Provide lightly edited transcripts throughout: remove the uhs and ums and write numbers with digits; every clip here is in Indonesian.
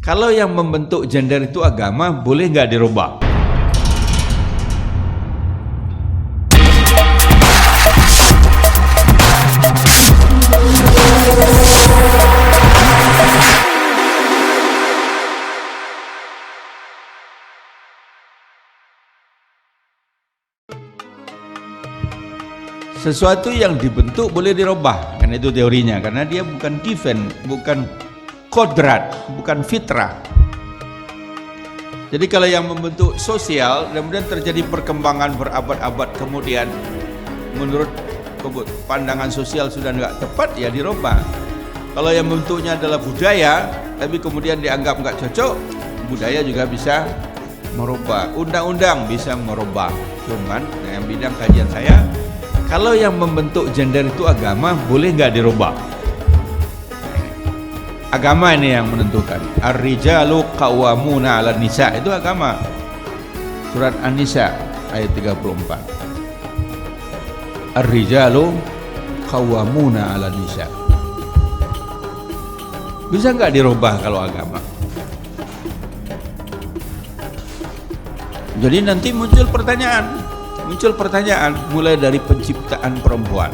Kalau yang membentuk gender itu agama, boleh nggak dirubah? Sesuatu yang dibentuk boleh dirubah, kan itu teorinya, karena dia bukan given, bukan kodrat, bukan fitrah. Jadi kalau yang membentuk sosial, kemudian terjadi perkembangan berabad-abad kemudian, menurut pandangan sosial sudah nggak tepat, ya dirubah. Kalau yang membentuknya adalah budaya, tapi kemudian dianggap nggak cocok, budaya juga bisa merubah. Undang-undang bisa merubah. Cuman yang bidang kajian saya, kalau yang membentuk gender itu agama, boleh nggak dirubah? Agama ini yang menentukan. Ar-rijalu qawwamuna 'alan nisa, itu agama. Surat An-Nisa ayat 34. Ar-rijalu qawwamuna 'alan nisa. Bisa nggak dirubah kalau agama? Jadi nanti muncul pertanyaan mulai dari penciptaan perempuan.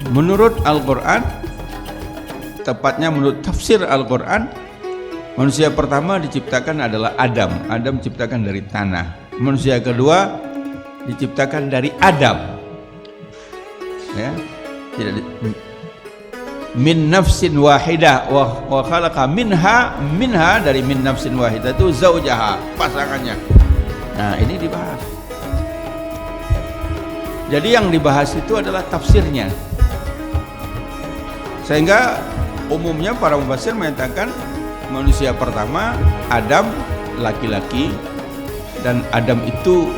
Menurut Al-Quran, tepatnya menurut tafsir Al-Quran, manusia pertama diciptakan adalah Adam. Adam diciptakan dari tanah. Manusia kedua diciptakan dari Adam. Ya, tidak min nafsin wahidah wa khalaqa minha dari min nafsin wahidah itu zaujaha, pasangannya. Nah, ini dibahas. Jadi yang dibahas itu adalah tafsirnya. Sehingga umumnya para mufassir menyatakan manusia pertama Adam laki-laki, dan Adam itu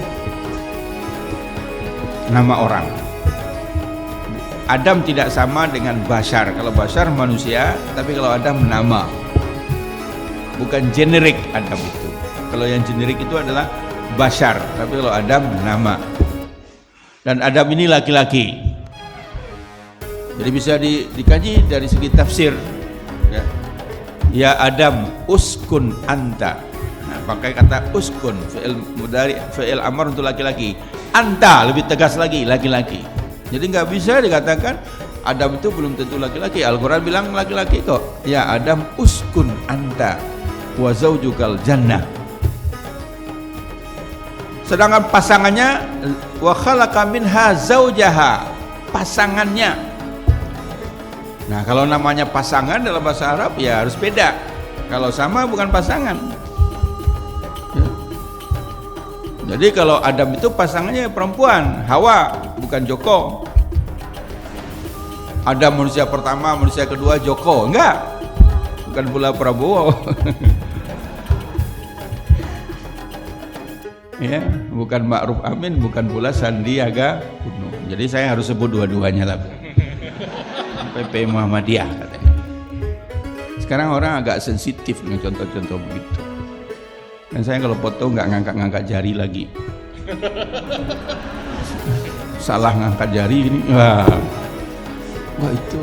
nama orang. Adam tidak sama dengan Bashar. Kalau Bashar manusia, tapi kalau Adam nama. Bukan generik Adam itu. Kalau yang generik itu adalah Bashar, tapi kalau Adam nama. Dan Adam ini laki-laki. Jadi bisa dikaji dari segi tafsir. Ya Adam uskun anta. Nah, pakai kata uskun, fi'il mudhari, fi'il amar untuk laki-laki. Anta lebih tegas lagi, laki-laki. Jadi nggak bisa dikatakan Adam itu belum tentu laki-laki. Al-Quran bilang laki-laki kok. Ya Adam uskun anta wa zaujukal jannah. Sedangkan pasangannya wa khalaqa minha zaujaha, pasangannya. Nah, kalau namanya pasangan dalam bahasa Arab ya harus beda. Kalau sama bukan pasangan. Ya. Jadi kalau Adam itu pasangannya perempuan, Hawa, bukan Joko. Adam manusia pertama, manusia kedua Joko, enggak. Bukan pula Prabowo. Ya, bukan Ma'ruf Amin, bukan pula Sandiaga Uno. Jadi saya harus sebut dua-duanya lah. PP Muhammadiyah katanya. Sekarang orang agak sensitif dengan contoh-contoh begitu. Dan saya kalau foto nggak ngangkat-ngangkat jari lagi. Salah ngangkat jari ini, wah itu.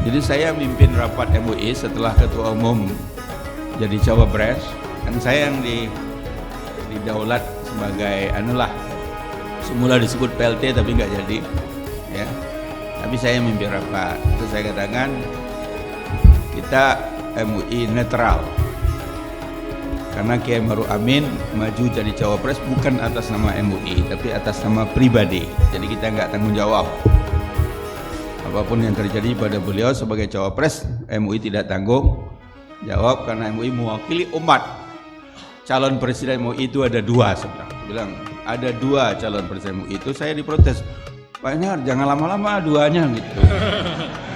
Jadi saya mimpin rapat MUI setelah ketua umum jadi cawapres, kan saya yang didaulat sebagai semula disebut PLT tapi nggak jadi, ya. Tapi saya mimpin rapat, itu saya katakan kita MUI netral, karena Kiai Ma'ruf Amin maju jadi cawapres bukan atas nama MUI tapi atas nama pribadi. Jadi kita nggak tanggung jawab apapun yang terjadi pada beliau sebagai cawapres. MUI tidak tanggung jawab karena MUI mewakili umat. Calon presiden MUI itu ada dua, saya bilang ada dua calon presiden MUI itu. Saya diprotes, Pak Inar jangan lama-lama duanya gitu.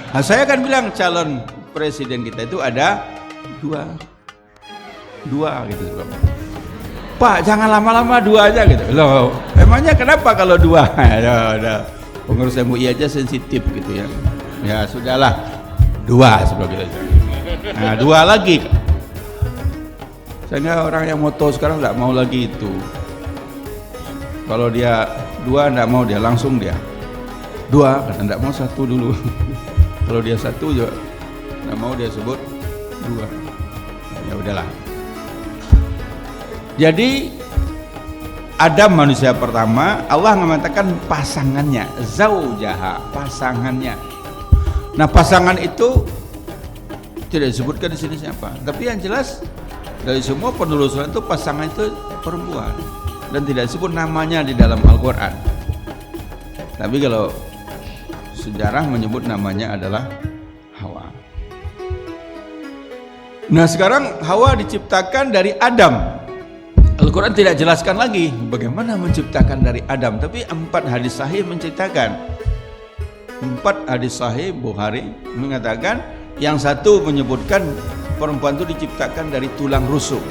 Nah, saya kan bilang calon presiden kita itu ada dua gitu. Pak jangan lama-lama dua aja gitu. Loh, emangnya kenapa kalau dua? Ada pengurus MUI aja sensitif gitu ya. Ya sudahlah, dua sebelum kita. Nah, dua lagi. Sehingga orang yang moto sekarang nggak mau lagi itu. Kalau dia dua nggak mau, dia langsung dia dua, karena nggak mau satu dulu. Kalau dia satu juga nggak mau dia sebut dua. Ya udahlah. Jadi Adam manusia pertama, Allah mengatakan pasangannya, zaujaha, pasangannya. Nah, pasangan itu tidak disebutkan di sini siapa, tapi yang jelas dari semua penelusuran itu pasangan itu perempuan dan tidak disebut namanya di dalam Al-Quran. Tapi kalau sejarah menyebut namanya adalah Hawa. Nah, sekarang Hawa diciptakan dari Adam. Al-Quran tidak jelaskan lagi bagaimana menciptakan dari Adam, tapi 4 hadis sahih menceritakan. 4 hadis sahih Bukhari mengatakan, yang satu menyebutkan perempuan itu diciptakan dari tulang rusuk,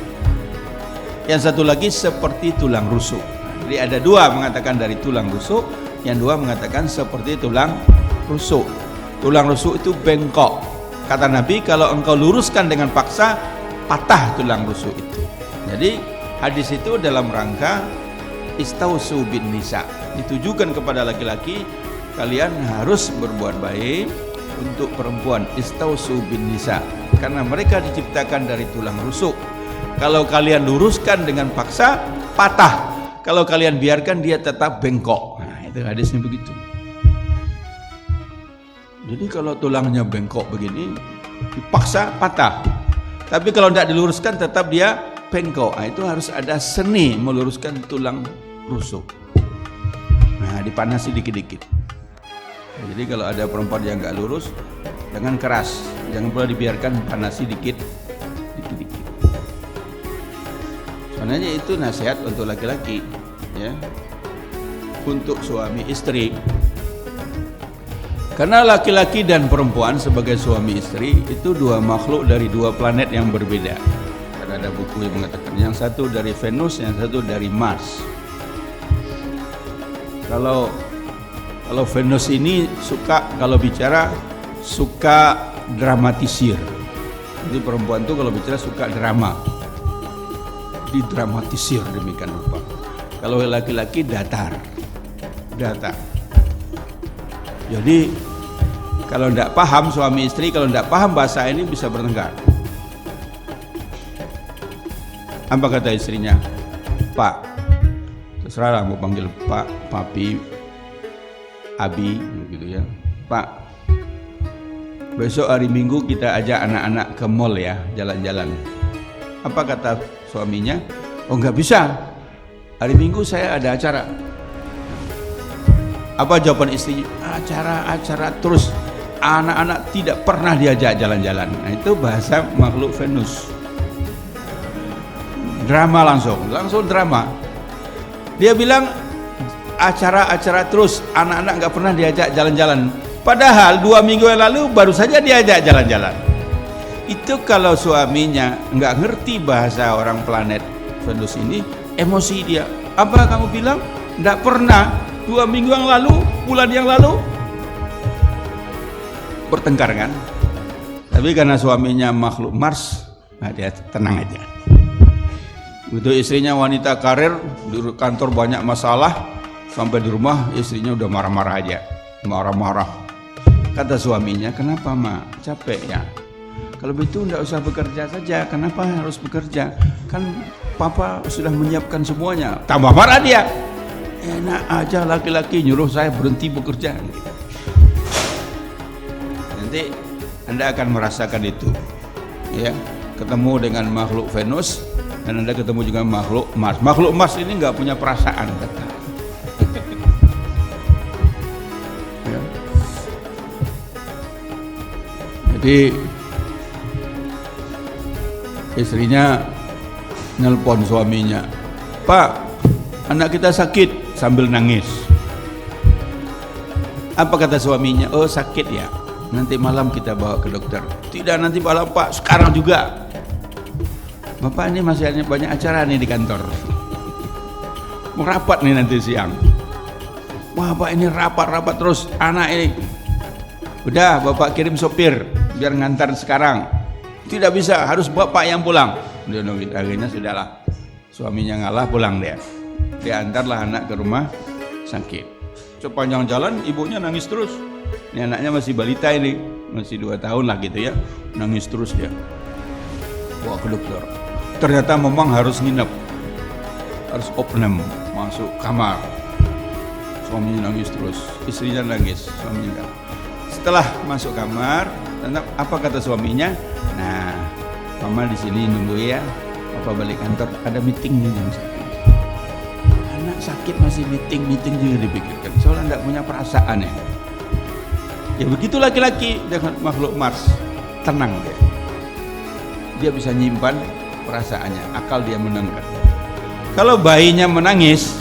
yang satu lagi seperti tulang rusuk. Jadi ada 2 mengatakan dari tulang rusuk, yang 2 mengatakan seperti tulang rusuk. Tulang rusuk itu bengkok. Kata Nabi, kalau engkau luruskan dengan paksa, patah tulang rusuk itu. Jadi hadis itu dalam rangka istausu bin nisa, ditujukan kepada laki-laki, kalian harus berbuat baik untuk perempuan, istausu bin nisa, karena mereka diciptakan dari tulang rusuk. Kalau kalian luruskan dengan paksa, patah. Kalau kalian biarkan, dia tetap bengkok. Nah, itu hadisnya begitu. Jadi kalau tulangnya bengkok begini, dipaksa patah. Tapi kalau tidak diluruskan, tetap dia bengkok. Nah, itu harus ada seni meluruskan tulang rusuk. Nah, dipanasi dikit-dikit. Jadi kalau ada perempuan yang nggak lurus, jangan keras, jangan pula dibiarkan, panasi dikit-dikit. Soalnya itu nasihat untuk laki-laki, ya, untuk suami istri. Karena laki-laki dan perempuan sebagai suami istri itu 2 makhluk dari 2 planet yang berbeda. Ada buku yang mengatakan yang satu dari Venus, yang satu dari Mars. Kalau Venus ini suka, kalau bicara suka dramatisir. Jadi perempuan tuh kalau bicara suka drama, didramatisir demikian rupa. Kalau laki-laki datar. Jadi kalau tidak paham suami istri, kalau tidak paham bahasa ini bisa bertengkar. Apa kata istrinya? Pak, terserah lah mau panggil Pak, Papi, Abi, gitu ya. Pak, besok hari Minggu kita ajak anak-anak ke mall ya, jalan-jalan. Apa kata suaminya? Oh, nggak bisa, hari Minggu saya ada acara. Apa jawaban istrinya? Acara terus. Anak-anak tidak pernah diajak jalan-jalan. Nah, itu bahasa makhluk Venus. Drama langsung drama. Dia bilang acara terus, anak-anak nggak pernah diajak jalan-jalan. Padahal 2 minggu yang lalu baru saja diajak jalan-jalan. Itu kalau suaminya nggak ngerti bahasa orang planet Venus ini, emosi dia. Apa kamu bilang? Nggak pernah. 2 minggu yang lalu, bulan yang lalu, bertengkar kan? Tapi karena suaminya makhluk Mars, nah dia tenang aja. Itu istrinya wanita karir, di kantor banyak masalah, sampai di rumah istrinya udah marah-marah aja, marah-marah. Kata suaminya, kenapa mak? Capek ya? Kalau begitu enggak usah bekerja saja, kenapa harus bekerja? Kan papa sudah menyiapkan semuanya. Tambah marah dia. Enak aja laki-laki nyuruh saya berhenti bekerja. Nanti Anda akan merasakan itu, ya, ketemu dengan makhluk Venus dan Anda ketemu juga makhluk Mars. Makhluk Mars ini nggak punya perasaan, kata. Ya. Jadi istrinya nelpon suaminya, Pak, anak kita sakit, sambil nangis. Apa kata suaminya? Oh, sakit ya, nanti malam kita bawa ke dokter. Tidak, nanti malam Pak, sekarang juga. Bapak ini masih ada banyak acara nih di kantor, mau rapat nih nanti siang. Wah Pak, ini rapat terus anak ini. Udah Bapak kirim sopir biar ngantar sekarang. Tidak bisa, harus Bapak yang pulang. Dia nungguin, akhirnya sudahlah, suaminya ngalah, pulang dia. Dia antarlah anak ke rumah sakit. Sepanjang jalan ibunya nangis terus. Ini anaknya masih balita ini, masih 2 tahun lah gitu ya, nangis terus dia. Bawa ke dokter. Ternyata memang harus nginep, harus opname, masuk kamar. Suaminya nangis terus, istrinya nangis, suaminya enggak. Setelah masuk kamar, apa kata suaminya? Nah, mama di sini nunggu ya, papa balik kantor, ada meeting nih jam 1. Anak sakit masih meeting juga dipikirkan, soalnya enggak punya perasaan ya. Ya begitu laki-laki dengan makhluk Mars, tenang dia. Dia bisa nyimpan perasaannya, akal dia menenangkan. Kalau bayinya menangis,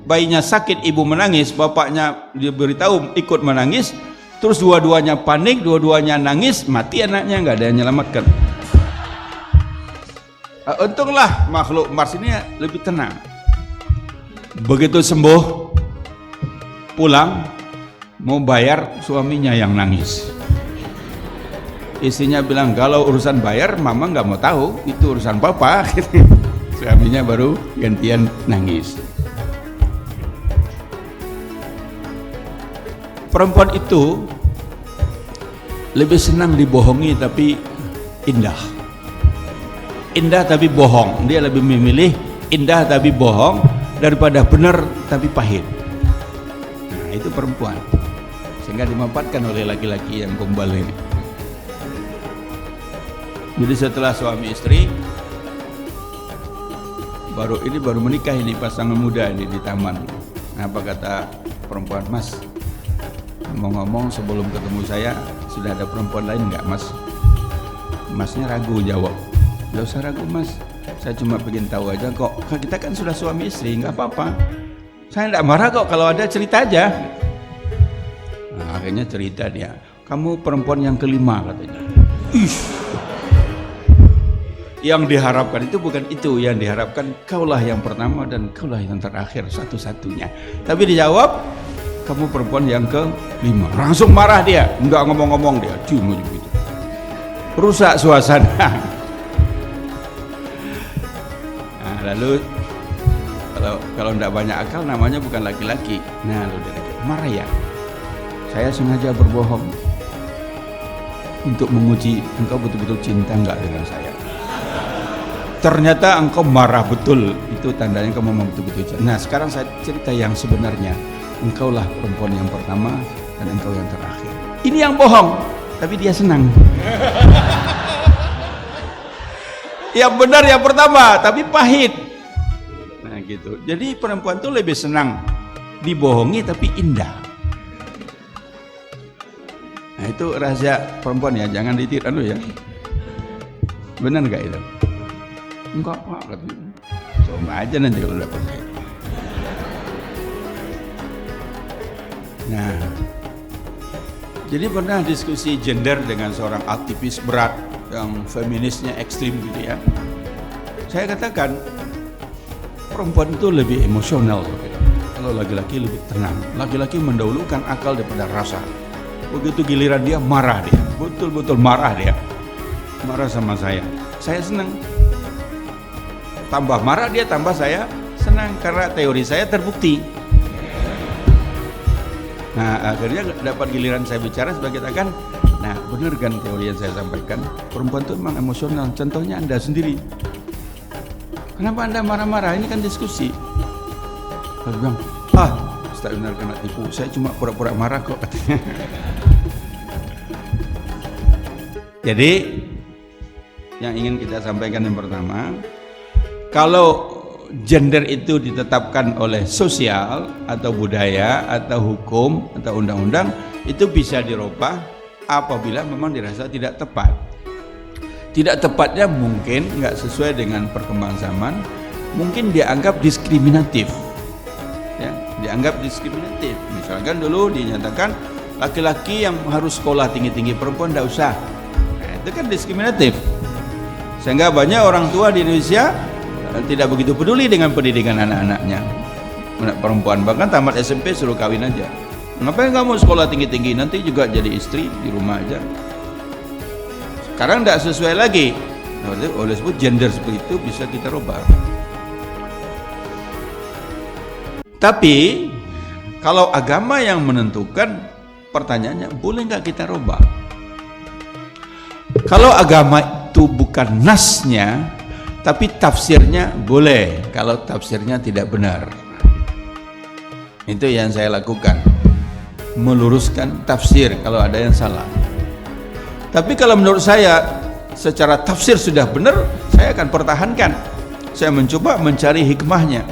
bayinya sakit, ibu menangis, bapaknya dia beritahu ikut menangis, terus dua-duanya panik, dua-duanya nangis, mati anaknya, nggak ada yang menyelamatkan. Untunglah makhluk Mars ini lebih tenang. Begitu sembuh, pulang, mau bayar, suaminya yang nangis. Istrinya bilang, kalau urusan bayar mama nggak mau tahu, itu urusan papa. Suaminya baru gantian nangis. Perempuan itu lebih senang dibohongi tapi indah. Indah tapi bohong. Dia lebih memilih indah tapi bohong daripada benar tapi pahit. Nah, itu perempuan. Sehingga dimanfaatkan oleh laki-laki yang gombal ini. Jadi setelah suami istri baru menikah ini, pasangan muda ini di taman. Nah, apa kata perempuan, Mas, ngomong-ngomong sebelum ketemu saya sudah ada perempuan lain enggak, Mas? Masnya ragu jawab. Gak usah ragu, Mas, saya cuma pengen tahu aja kok. Kita kan sudah suami istri, nggak apa-apa. Saya enggak marah kok, kalau ada cerita aja. Nah, akhirnya cerita dia, kamu perempuan yang kelima katanya. Yang diharapkan itu bukan itu, yang diharapkan kaulah yang pertama dan kaulah yang terakhir, satu-satunya. Tapi dijawab, kamu perempuan yang ke-5. Langsung marah dia, enggak ngomong-ngomong dia, cium aja begitu. Rusak suasana. Nah, lalu kalau enggak banyak akal namanya bukan laki-laki. Nah, lalu dia marah ya. Saya sengaja berbohong untuk menguji engkau betul-betul cinta enggak dengan saya. Ternyata engkau marah betul, itu tandanya kamu memang betul-betul cinta. Nah, sekarang saya cerita yang sebenarnya. Engkaulah perempuan yang pertama dan engkau yang terakhir. Ini yang bohong, tapi dia senang. Yang benar yang pertama, tapi pahit. Nah gitu. Jadi perempuan tuh lebih senang dibohongi tapi indah. Nah itu rahasia perempuan ya, jangan ditiru ya. Benar nggak itu? Enggak Pak, katanya. Coba aja nanti kalau udah pakai. Nah, jadi pernah diskusi gender dengan seorang aktivis berat yang feminisnya ekstrim gitu ya. Saya katakan perempuan itu lebih emosional, kalau laki-laki lebih tenang. Laki-laki mendahulukan akal daripada rasa. Begitu giliran dia marah dia, betul-betul marah dia, marah sama saya senang. Tambah marah dia, tambah saya senang karena teori saya terbukti. Nah akhirnya dapat giliran saya bicara sebagai katakan, nah benar kan teori yang saya sampaikan, perempuan itu memang emosional. Contohnya Anda sendiri, kenapa Anda marah-marah? Ini kan diskusi. Saya bilang, Ustaz benar kena tipu, saya cuma pura-pura marah kok. Jadi yang ingin kita sampaikan yang pertama, kalau gender itu ditetapkan oleh sosial atau budaya atau hukum atau undang-undang, itu bisa dirubah apabila memang dirasa tidak tepat. Tidak tepatnya mungkin nggak sesuai dengan perkembangan zaman, mungkin dianggap diskriminatif ya, dianggap diskriminatif. Misalkan dulu dinyatakan laki-laki yang harus sekolah tinggi-tinggi, perempuan tidak usah. Nah, itu kan diskriminatif, sehingga banyak orang tua di Indonesia tidak begitu peduli dengan pendidikan anak-anaknya. Perempuan bahkan tamat SMP suruh kawin aja. Ngapain kamu sekolah tinggi-tinggi, nanti juga jadi istri di rumah aja. Sekarang tidak sesuai lagi. Nah, oleh sebut gender seperti itu bisa kita rubah. Tapi kalau agama yang menentukan, pertanyaannya boleh nggak kita rubah? Kalau agama itu bukan nasnya, tapi tafsirnya boleh. Kalau tafsirnya tidak benar, itu yang saya lakukan, meluruskan tafsir kalau ada yang salah. Tapi kalau menurut saya secara tafsir sudah benar, saya akan pertahankan. Saya mencoba mencari hikmahnya.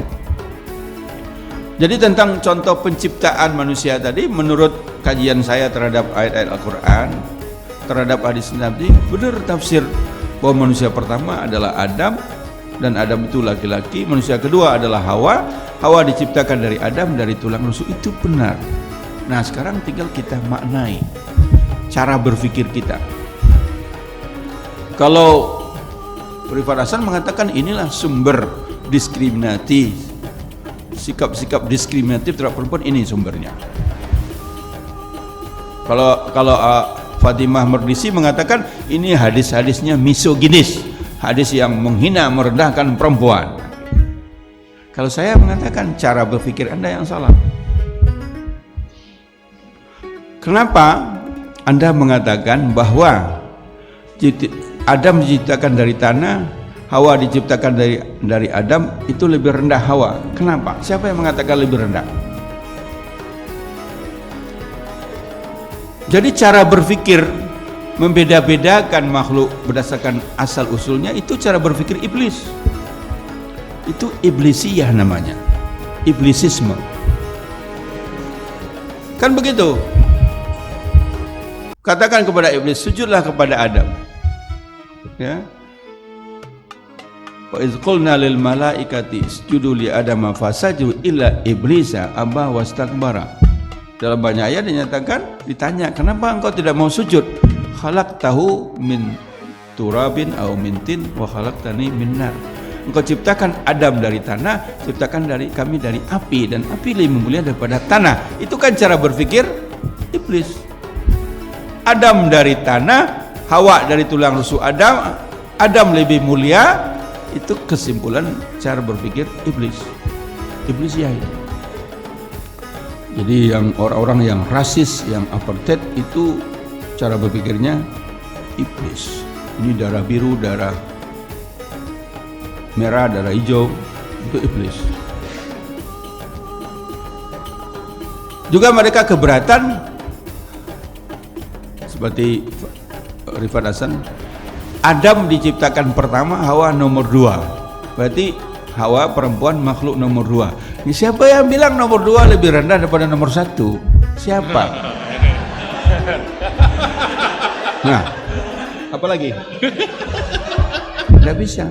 Jadi tentang contoh penciptaan manusia tadi, menurut kajian saya terhadap ayat-ayat Al-Quran, terhadap hadis Nabi, benar tafsir bahwa manusia pertama adalah Adam, dan Adam itu laki-laki. Manusia kedua adalah Hawa. Hawa diciptakan dari Adam, dari tulang rusuk. Itu benar. Nah sekarang tinggal kita maknai cara berpikir kita. Kalau Rifat Hasan mengatakan inilah sumber diskriminatif, sikap-sikap diskriminatif terhadap perempuan, ini sumbernya. Kalau Fatimah Mardisi mengatakan ini hadis-hadisnya misoginis, hadis yang menghina, merendahkan perempuan. Kalau saya mengatakan cara berpikir Anda yang salah. Kenapa Anda mengatakan bahwa Adam diciptakan dari tanah, Hawa diciptakan dari Adam, itu lebih rendah Hawa? Kenapa? Siapa yang mengatakan lebih rendah? Jadi cara berpikir membeda-bedakan makhluk berdasarkan asal usulnya, itu cara berpikir iblis. Itu iblisiyah namanya, iblisisme. Kan begitu? Katakan kepada iblis, sujudlah kepada Adam. Ya. Wa iz qulna lil malaikati isjudu li adama fasajadu illa iblisa aba wastakbara. Dalam banyak ayat dinyatakan, ditanya, kenapa engkau tidak mau sujud? Khalaqtahu min turabin aw min tin wa khalaqtani min nar. Engkau ciptakan Adam dari tanah, ciptakan kami dari api, dan api lebih mulia daripada tanah. Itu kan cara berpikir iblis. Adam dari tanah, Hawa dari tulang rusuk Adam, Adam lebih mulia. Itu kesimpulan cara berpikir iblis. Iblis ya ini. Jadi yang orang-orang yang rasis, yang apartheid, itu cara berpikirnya iblis. Ini darah biru, darah merah, darah hijau, itu iblis. Juga mereka keberatan, seperti Rifat Hasan, Adam diciptakan pertama, Hawa nomor 2. Berarti Hawa perempuan makhluk nomor 2. Ini siapa yang bilang nomor 2 lebih rendah daripada nomor 1? Siapa? Nah, apa lagi? Tidak bisa.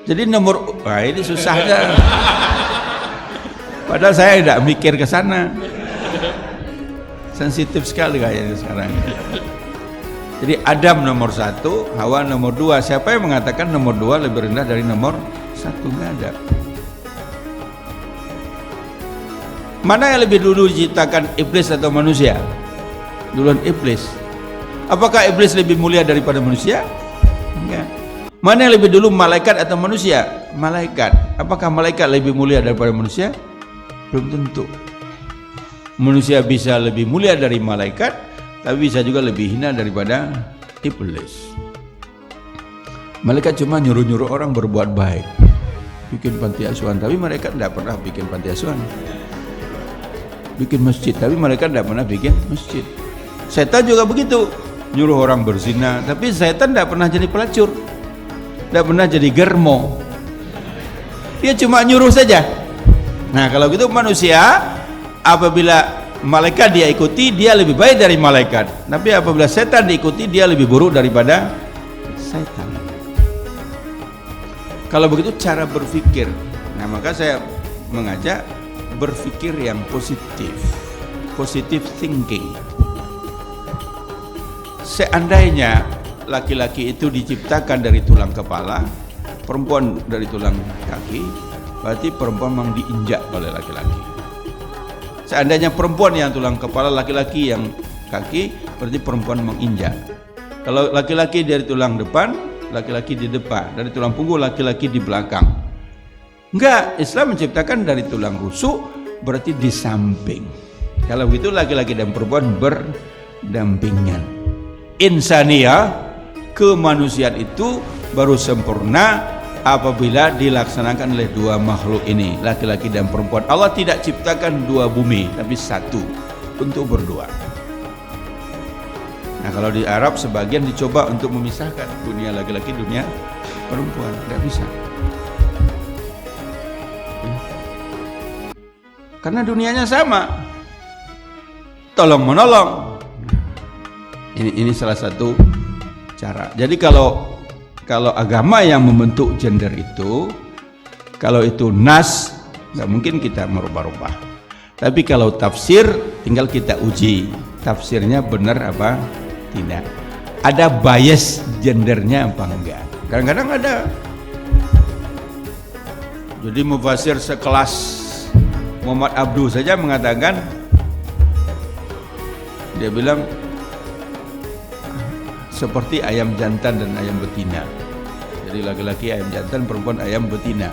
Jadi wah ini susahnya. Padahal saya tidak mikir ke sana. Sensitif sekali kayaknya sekarang. Jadi Adam nomor 1, Hawa nomor 2. Siapa yang mengatakan nomor 2 lebih rendah dari nomor 1? Nggak ada. Mana yang lebih dulu diciptakan, iblis atau manusia? Duluan iblis. Apakah iblis lebih mulia daripada manusia? Enggak. Mana yang lebih dulu, malaikat atau manusia? Malaikat. Apakah malaikat lebih mulia daripada manusia? Belum tentu. Manusia bisa lebih mulia dari malaikat, tapi bisa juga lebih hina daripada iblis. Malaikat cuma nyuruh-nyuruh orang berbuat baik, bikin panti asuhan, tapi mereka tidak pernah bikin panti asuhan. Bikin masjid, tapi mereka tidak pernah bikin masjid. Setan juga begitu, nyuruh orang berzina, tapi setan tidak pernah jadi pelacur, tidak pernah jadi germo. Dia cuma nyuruh saja. Nah kalau gitu manusia, apabila malaikat dia ikuti, dia lebih baik dari malaikat. Tapi apabila setan diikuti, dia lebih buruk daripada setan. Kalau begitu cara berpikir. Nah maka saya mengajak berpikir yang positif, positive thinking. Seandainya laki-laki itu diciptakan dari tulang kepala, perempuan dari tulang kaki, berarti perempuan memang diinjak oleh laki-laki. Seandainya perempuan yang tulang kepala, laki-laki yang kaki, berarti perempuan menginjak. Kalau laki-laki dari tulang depan, laki-laki di depan. Dari tulang punggung, laki-laki di belakang. Enggak, Islam menciptakan dari tulang rusuk, berarti di samping. Kalau begitu laki-laki dan perempuan berdampingan. insaniyah, kemanusiaan itu baru sempurna apabila dilaksanakan oleh dua makhluk ini, laki-laki dan perempuan. Allah tidak ciptakan dua bumi, tapi satu untuk berdua. Nah, kalau di Arab sebagian dicoba untuk memisahkan dunia laki-laki, dunia perempuan, nggak bisa. Karena dunianya sama, tolong menolong. Ini salah satu cara. Jadi kalau agama yang membentuk gender itu, kalau itu nas, nggak mungkin kita merubah-rubah. Tapi kalau tafsir, tinggal kita uji tafsirnya benar apa tidak. Ada bias gendernya apa enggak? Kadang-kadang ada. Jadi mufasir sekelas Muhammad Abdu saja mengatakan, dia bilang seperti ayam jantan dan ayam betina. Jadi laki-laki ayam jantan, perempuan ayam betina.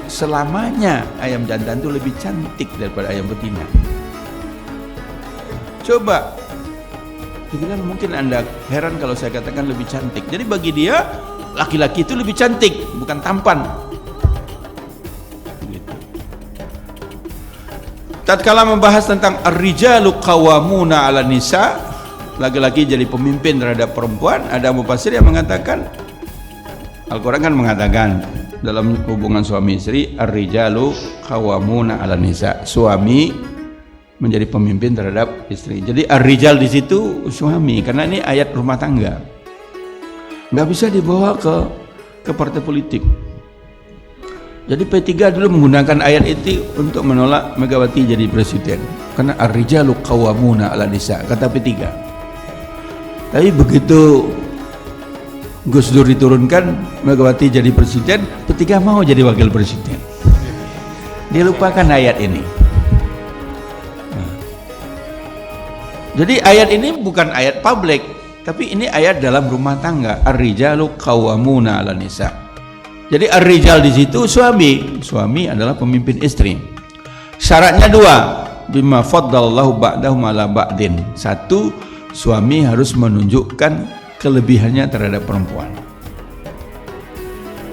Selamanya ayam jantan itu lebih cantik daripada ayam betina. Coba, dia bilang mungkin Anda heran kalau saya katakan lebih cantik. Jadi bagi dia laki-laki itu lebih cantik, bukan tampan. Tatkala membahas tentang ar-rijalu qawwamuna 'ala nisa, laki-laki jadi pemimpin terhadap perempuan, ada mufasir yang mengatakan, Al-Quran kan mengatakan dalam hubungan suami istri, ar-rijalu qawwamuna 'ala nisa, suami menjadi pemimpin terhadap istri. Jadi ar-rijal di situ suami, karena ini ayat rumah tangga, nggak bisa dibawa ke partai politik. Jadi P3 dulu menggunakan ayat itu untuk menolak Megawati jadi presiden, karena ar-rijalu qawwamuna 'ala nisa, kata P3. Tapi begitu Gus Dur diturunkan, Megawati jadi presiden, P3 mau jadi wakil presiden. Dia lupakan ayat ini. Jadi ayat ini bukan ayat publik, tapi ini ayat dalam rumah tangga, ar-rijalu qawwamuna 'ala nisa. Jadi ar-rijal di situ suami adalah pemimpin istri. Syaratnya dua, bima faddalallahu ba'dahum 'ala ba'din. Satu, suami harus menunjukkan kelebihannya terhadap perempuan.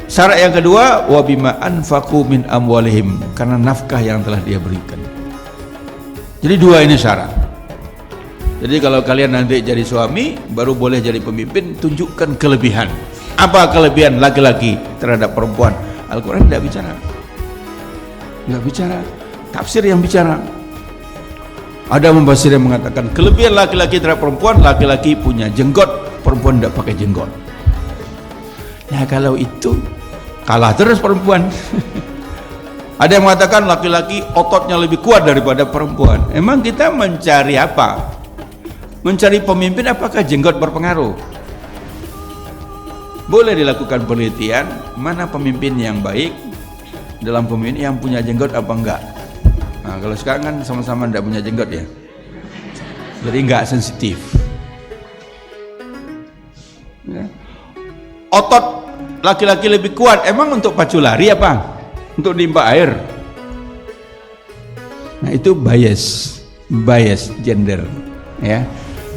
Syarat yang kedua, wa bima anfaqu min amwalihim, karena nafkah yang telah dia berikan. Jadi dua ini syarat. Jadi kalau kalian nanti jadi suami, baru boleh jadi pemimpin, tunjukkan kelebihan. Apa kelebihan laki-laki terhadap perempuan? Al-Quran tidak bicara, tafsir yang bicara. Ada mufasir yang mengatakan kelebihan laki-laki terhadap perempuan, laki-laki punya jenggot, perempuan tidak pakai jenggot. Nah kalau itu kalah terus perempuan. Ada yang mengatakan laki-laki ototnya lebih kuat daripada perempuan. Emang kita mencari apa? Mencari pemimpin, apakah jenggot berpengaruh? Boleh dilakukan penelitian mana pemimpin yang baik dalam pemimpin yang punya jenggot apa enggak. Nah, kalau sekarang kan sama-sama tidak punya jenggot ya, jadi enggak sensitif ya. Otot laki-laki lebih kuat emang untuk pacu lari apa? Untuk nimba air? Nah itu bias gender ya.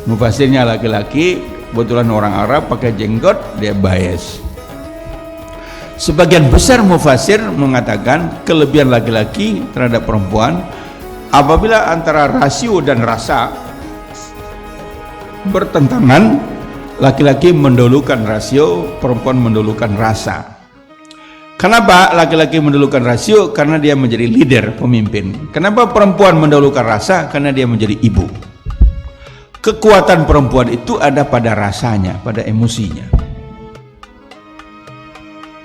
Mufasirnya laki-laki, kebetulan orang Arab pakai jenggot, dia bias. Sebagian besar mufasir mengatakan kelebihan laki-laki terhadap perempuan apabila antara rasio dan rasa bertentangan, laki-laki mendahulukan rasio, perempuan mendahulukan rasa. Kenapa laki-laki mendahulukan rasio? Karena dia menjadi leader, pemimpin. Kenapa perempuan mendahulukan rasa? Karena dia menjadi ibu. Kekuatan perempuan itu ada pada rasanya, pada emosinya.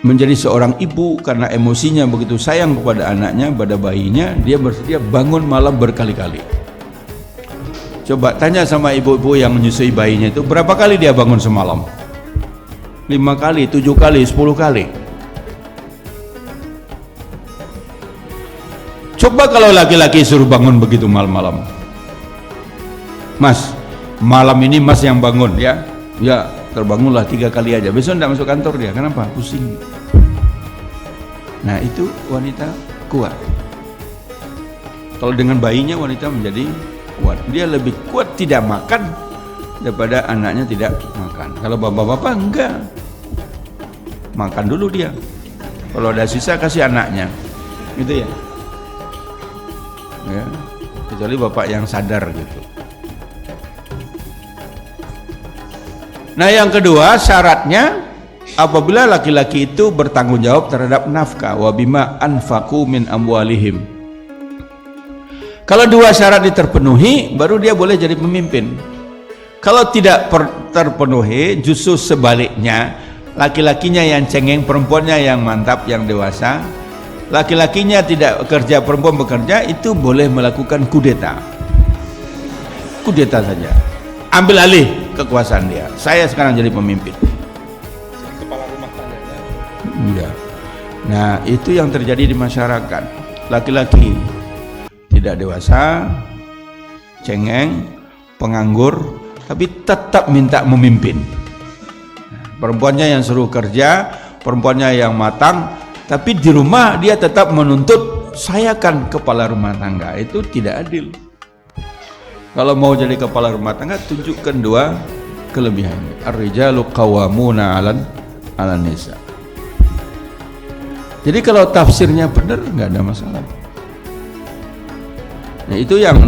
Menjadi seorang ibu karena emosinya begitu sayang kepada anaknya, pada bayinya, dia bersedia bangun malam berkali-kali. Coba tanya sama ibu-ibu yang menyusui bayinya itu, berapa kali dia bangun semalam? 5 kali, 7 kali, 10 kali. Coba kalau laki-laki suruh bangun begitu malam-malam, Mas, malam ini Mas yang bangun ya, ya terbangunlah 3 kali aja, besok tidak masuk kantor dia. Kenapa? Pusing. Nah itu wanita kuat. Kalau dengan bayinya wanita menjadi kuat, dia lebih kuat, tidak makan, daripada anaknya tidak makan. Kalau bapak-bapak enggak, makan dulu dia. Kalau ada sisa kasih anaknya, gitu ya. Ya, kecuali bapak yang sadar gitu. Nah, yang kedua syaratnya apabila laki-laki itu bertanggung jawab terhadap nafkah, wa bima anfaqu min amwalihim. Kalau dua syarat ini terpenuhi, baru dia boleh jadi pemimpin. Kalau tidak terpenuhi, justru sebaliknya, laki-lakinya yang cengeng, perempuannya yang mantap, yang dewasa. Laki-lakinya tidak bekerja, perempuan bekerja, itu boleh melakukan kudeta. Kudeta saja. Ambil alih kekuasaan dia. Saya sekarang jadi pemimpin. Jadi kepala rumah tangganya. Iya. Nah, itu yang terjadi di masyarakat. Laki-laki tidak dewasa, cengeng, penganggur, tapi tetap minta memimpin. Perempuannya yang suruh kerja, perempuannya yang matang, tapi di rumah dia tetap menuntut saya kan kepala rumah tangga. Itu tidak adil. Kalau mau jadi kepala rumah tangga, tunjukkan dua kelebihannya. Ar-rijalu qawwamuna 'alan nisa. Jadi kalau tafsirnya benar, nggak ada masalah. Nah, itu yang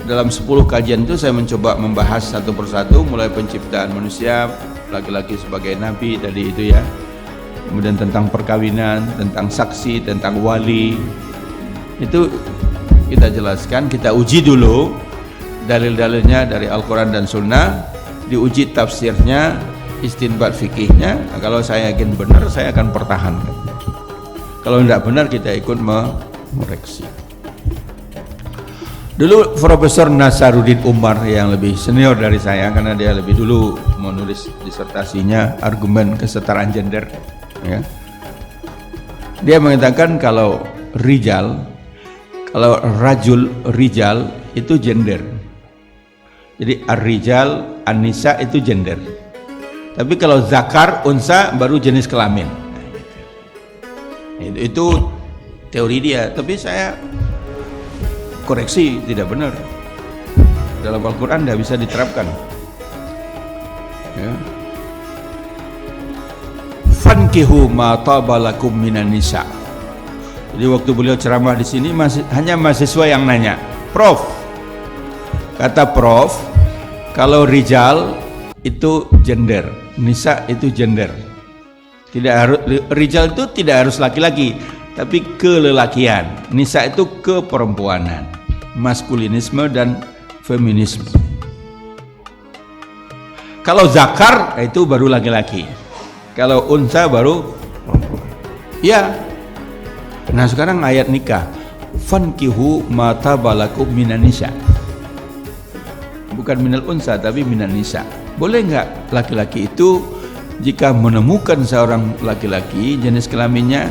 dalam 10 kajian itu saya mencoba membahas satu persatu, mulai penciptaan manusia, laki-laki sebagai nabi tadi itu ya, kemudian tentang perkawinan, tentang saksi, tentang wali, itu kita jelaskan, kita uji dulu dalil-dalilnya dari Al-Quran dan Sunnah, diuji tafsirnya, istinbat fikihnya. Nah, kalau saya yakin benar, saya akan pertahankan. Kalau tidak benar, kita ikut mereksi. Dulu Profesor Nasaruddin Umar yang lebih senior dari saya, karena dia lebih dulu menulis disertasinya argumen kesetaraan gender, ya. Dia mengatakan kalau rajul rijal itu gender. Jadi ar-rijal, an-nisa itu gender. Tapi kalau zakar, unsa baru jenis kelamin. Itu teori dia, tapi saya koreksi, tidak benar. Dalam Al-Quran tidak bisa diterapkan. Ya. Fankihu ma taba lakum minan nisa. Jadi waktu beliau ceramah di sini hanya mahasiswa yang nanya, Prof, kata Prof, kalau rijal itu gender, nisa itu gender. Tidak harus, rijal itu tidak harus laki-laki, tapi kelelakian. Nisa itu keperempuanan, maskulinisme dan feminisme. Kalau zakar itu baru laki-laki, kalau unsa baru perempuan. Ya. Nah sekarang ayat nikah, fankihu ma tabalakum minan nisa. Bukan minal unsa tapi minan nisa. Boleh nggak laki-laki itu jika menemukan seorang laki-laki jenis kelaminnya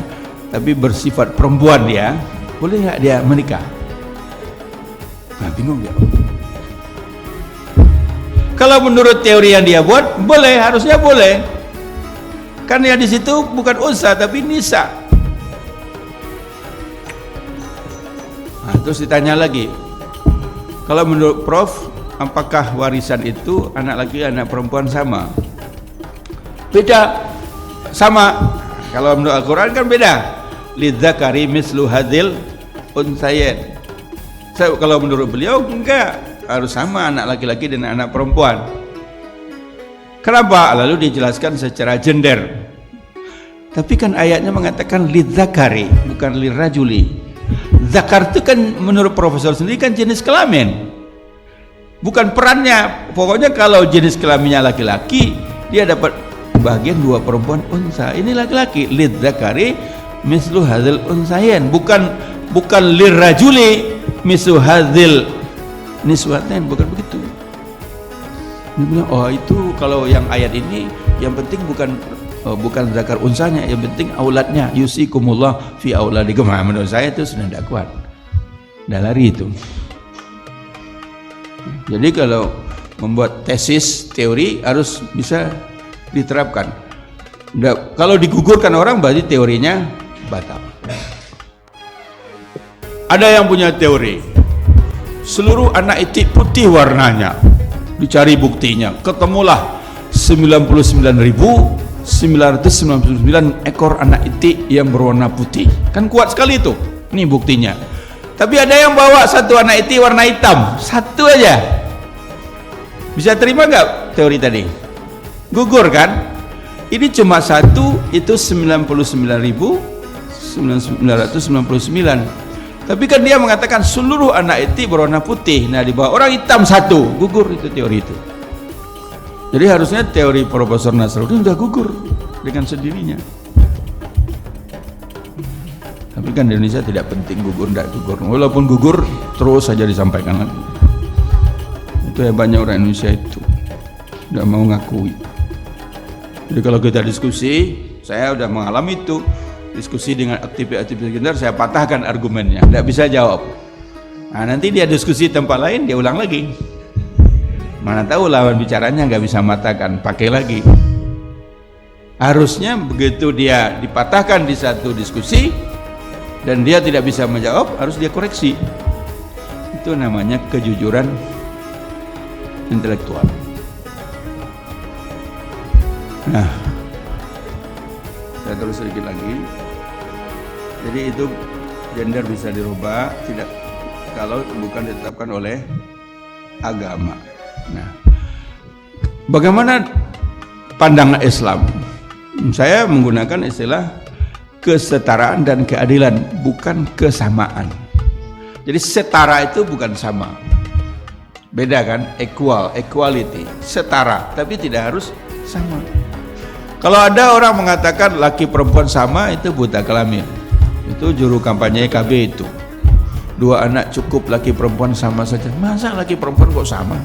tapi bersifat perempuan dia, boleh nggak dia menikah? Nah, bingung dia. Kalau menurut teori yang dia buat, boleh, harusnya boleh. Karena di situ bukan unsa tapi nisa. Nah, terus ditanya lagi, kalau menurut Prof, apakah warisan itu anak laki anak perempuan sama? Beda. Sama. Kalau menurut Al-Quran kan beda. Lidzakari mislu hadzil unsayain. Kalau menurut beliau enggak, harus sama anak laki-laki dan anak perempuan. Kenapa? Lalu dijelaskan secara gender. Tapi kan ayatnya mengatakan lidzakari, bukan lirajuli. Zakar itu kan menurut profesor sendiri kan jenis kelamin, bukan perannya. Pokoknya kalau jenis kelaminnya laki-laki, dia dapat bagian dua perempuan unsa. Ini laki-laki, lidzakari mislu hadzil unsayain, bukan lirajuli mislu hadzil niswatain, bukan begitu. Dia bilang, oh itu kalau yang ayat ini yang penting bukan zakar unsanya, yang penting auladnya, yusikumullah fi auladikum. Nah, menurut saya itu sudah tidak kuat, tidak lari itu. Jadi kalau membuat tesis teori harus bisa diterapkan. Kalau digugurkan orang berarti teorinya batal. Ada yang punya teori seluruh anak itik putih warnanya, Dicari buktinya, ketemulah 99.999 ekor anak itik yang berwarna putih. Kan kuat sekali itu. Ini buktinya. Tapi ada yang bawa satu anak itik warna hitam, satu aja. Bisa terima nggak teori tadi? Gugur kan? Ini cuma satu, itu 99.999. Tapi kan dia mengatakan seluruh anak itik berwarna putih. Nah, di bawah orang hitam satu, gugur itu teori itu. Jadi harusnya teori Profesor Nasruddin sudah gugur dengan sendirinya. Tapi kan di Indonesia tidak penting gugur tidak gugur. Walaupun gugur terus saja disampaikan lagi. Itu hebatnya orang Indonesia itu, tidak mau ngakui. Jadi kalau kita diskusi, saya sudah mengalami itu. Diskusi dengan aktivis-aktivis gender, saya patahkan argumennya, tidak bisa jawab. Nah, nanti dia diskusi tempat lain, dia ulang lagi. Mana tahu lawan bicaranya nggak bisa matahkan, pakai lagi. Harusnya begitu dia dipatahkan di satu diskusi dan dia tidak bisa menjawab, harus dia koreksi. Itu namanya kejujuran intelektual. Nah, saya terus sedikit lagi. Jadi itu gender bisa dirubah tidak kalau bukan ditetapkan oleh agama. Nah, bagaimana pandangan Islam? Saya menggunakan istilah kesetaraan dan keadilan, bukan kesamaan. Jadi setara itu bukan sama. Beda kan? Equality, setara, tapi tidak harus sama. Kalau ada orang mengatakan laki perempuan sama, itu buta kelamin. Itu juru kampanye KB itu. 2 anak cukup, laki perempuan sama saja. Masa laki perempuan kok sama?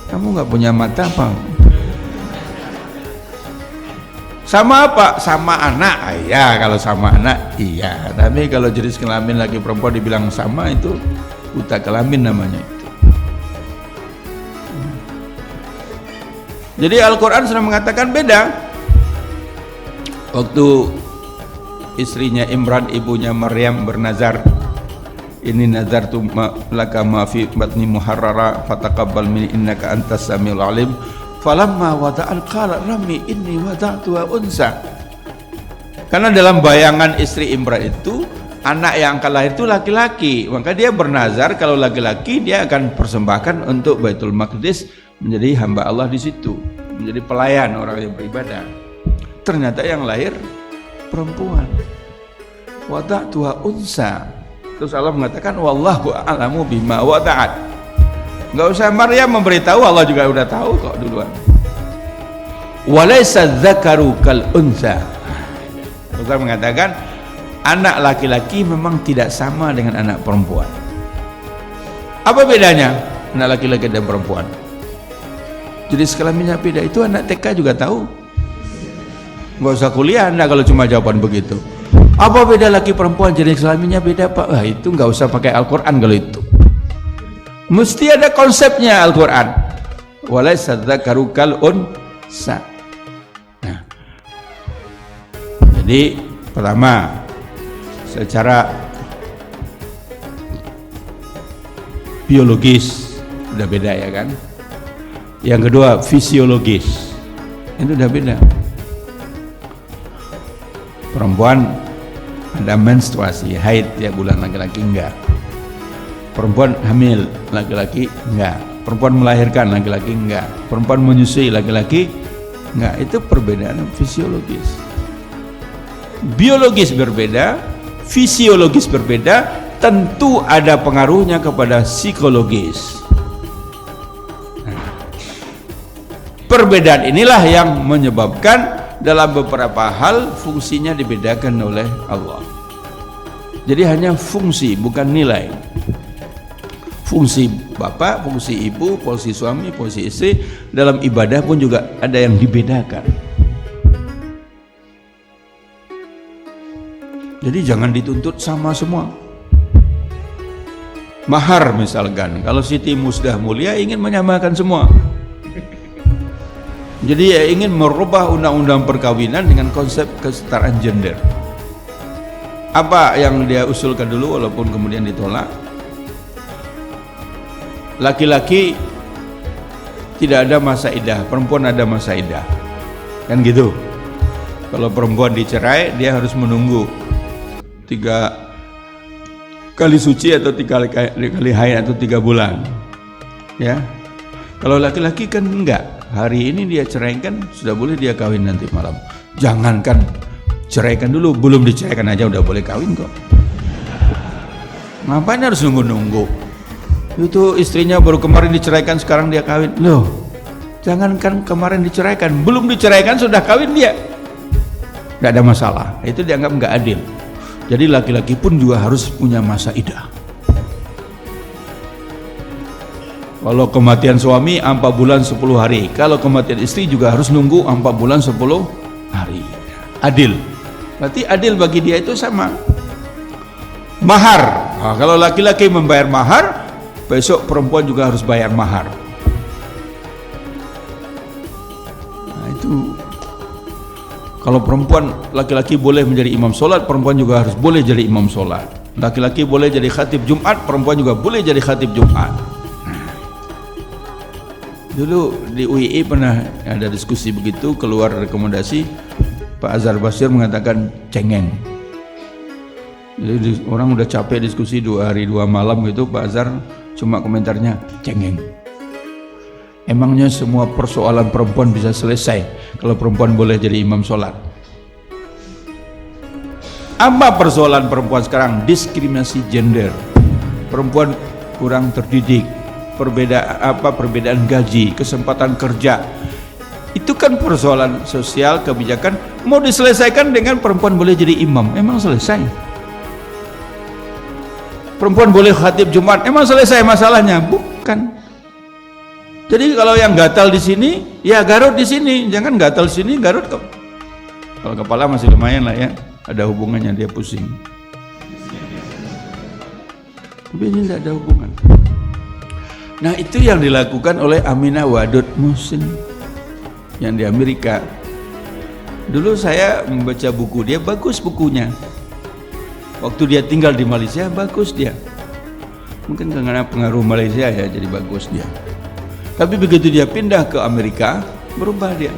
Kamu nggak punya mata apa? Sama apa? Sama anak. Iya, kalau sama anak iya. Tapi kalau jenis kelamin laki perempuan dibilang sama, itu buta kelamin namanya itu. Jadi Al-Quran sudah mengatakan beda. Waktu istrinya Imran, ibunya Maryam bernazar, ini nazar tu laka ma fi batni muharrara fataqabbal minni innaka antas samiul alim. Falamma wada'al qala rami inni wada'tuha unsa. Karena dalam bayangan istri Imran itu anak yang akan lahir itu laki-laki, maka dia bernazar kalau laki-laki dia akan persembahkan untuk Baitul Maqdis, menjadi hamba Allah di situ, menjadi pelayan orang yang beribadah. Ternyata yang lahir perempuan. Wada'tuha unsa. Terus Allah mengatakan wallahu a'lamu bima wada'at. Enggak usah Maryam memberitahu, Allah juga udah tahu kok duluan. Walaysa dzakaru kal unsa. Allah mengatakan anak laki-laki memang tidak sama dengan anak perempuan. Apa bedanya anak laki-laki dan perempuan? Jadi sekelaminnya beda, itu anak TK juga tahu. Nggak usah kuliah Anda kalau cuma jawaban begitu. Apa beda laki perempuan, jenis kelaminnya beda Pak? Wah, itu nggak usah pakai Al-Quran kalau itu. Mesti ada konsepnya Al-Quran. Walaysa dzakaru kal unsa. Nah, jadi pertama secara biologis udah beda ya kan. Yang kedua fisiologis, itu udah beda. Perempuan ada menstruasi, haid ya bulan, laki-laki enggak. Perempuan hamil, laki-laki enggak. Perempuan melahirkan, laki-laki enggak. Perempuan menyusui, laki-laki enggak. Itu perbedaan fisiologis. Biologis berbeda, fisiologis berbeda, tentu ada pengaruhnya kepada psikologis. Perbedaan inilah yang menyebabkan dalam beberapa hal fungsinya dibedakan oleh Allah. Jadi hanya fungsi, bukan nilai. Fungsi bapak, fungsi ibu, fungsi suami, fungsi istri, dalam ibadah pun juga ada yang dibedakan. Jadi jangan dituntut sama semua. Mahar misalkan, kalau Siti Musdah Mulia ingin menyamakan semua. Jadi ya ingin merubah undang-undang perkawinan dengan konsep kesetaraan gender. Apa yang dia usulkan dulu walaupun kemudian ditolak? Laki-laki tidak ada masa iddah, perempuan ada masa iddah. Kan gitu. Kalau perempuan dicerai, dia harus menunggu 3 kali suci atau 3 kali haid atau 3 bulan. Ya. Kalau laki-laki kan enggak. Hari ini dia ceraikan, sudah boleh dia kawin nanti malam. Jangankan ceraikan dulu, belum diceraikan aja udah boleh kawin kok. Ngapain harus nunggu-nunggu? Itu istrinya baru kemarin diceraikan, sekarang dia kawin. Loh, jangankan kemarin diceraikan, belum diceraikan sudah kawin dia. Nggak ada masalah, itu dianggap nggak adil. Jadi laki-laki pun juga harus punya masa iddah. Kalau kematian suami 4 bulan 10 hari, kalau kematian istri juga harus nunggu 4 bulan 10 hari. Adil. Berarti adil bagi dia itu sama. Mahar. Nah, kalau laki-laki membayar mahar, besok perempuan juga harus bayar mahar. Nah, itu kalau perempuan, laki-laki boleh menjadi imam sholat, perempuan juga harus boleh jadi imam sholat. Laki-laki boleh jadi khatib Jumat, perempuan juga boleh jadi khatib Jumat. Dulu di UII pernah ada diskusi begitu, keluar rekomendasi, Pak Azhar Basir mengatakan cengeng. Jadi orang udah capek diskusi 2 hari 2 malam gitu, Pak Azhar cuma komentarnya cengeng. Emangnya semua persoalan perempuan bisa selesai kalau perempuan boleh jadi imam sholat? Apa persoalan perempuan sekarang? Diskriminasi gender. Perempuan kurang terdidik, perbedaan gaji, kesempatan kerja. Itu kan persoalan sosial, kebijakan. Mau diselesaikan dengan perempuan boleh jadi imam, emang selesai? Perempuan boleh khatib Jumat, emang selesai masalahnya? Bukan. Jadi kalau yang gatal di sini, ya garut di sini. Jangan gatal di sini, garut kok. Kalau kepala masih lumayan lah ya, ada hubungannya, dia pusing. Tapi ini tidak ada hubungan. Nah, itu yang dilakukan oleh Aminah Wadud Muhsin yang di Amerika. Dulu saya membaca buku dia, bagus bukunya. Waktu dia tinggal di Malaysia, bagus dia. Mungkin karena pengaruh Malaysia ya, jadi bagus dia. Tapi begitu dia pindah ke Amerika, berubah dia.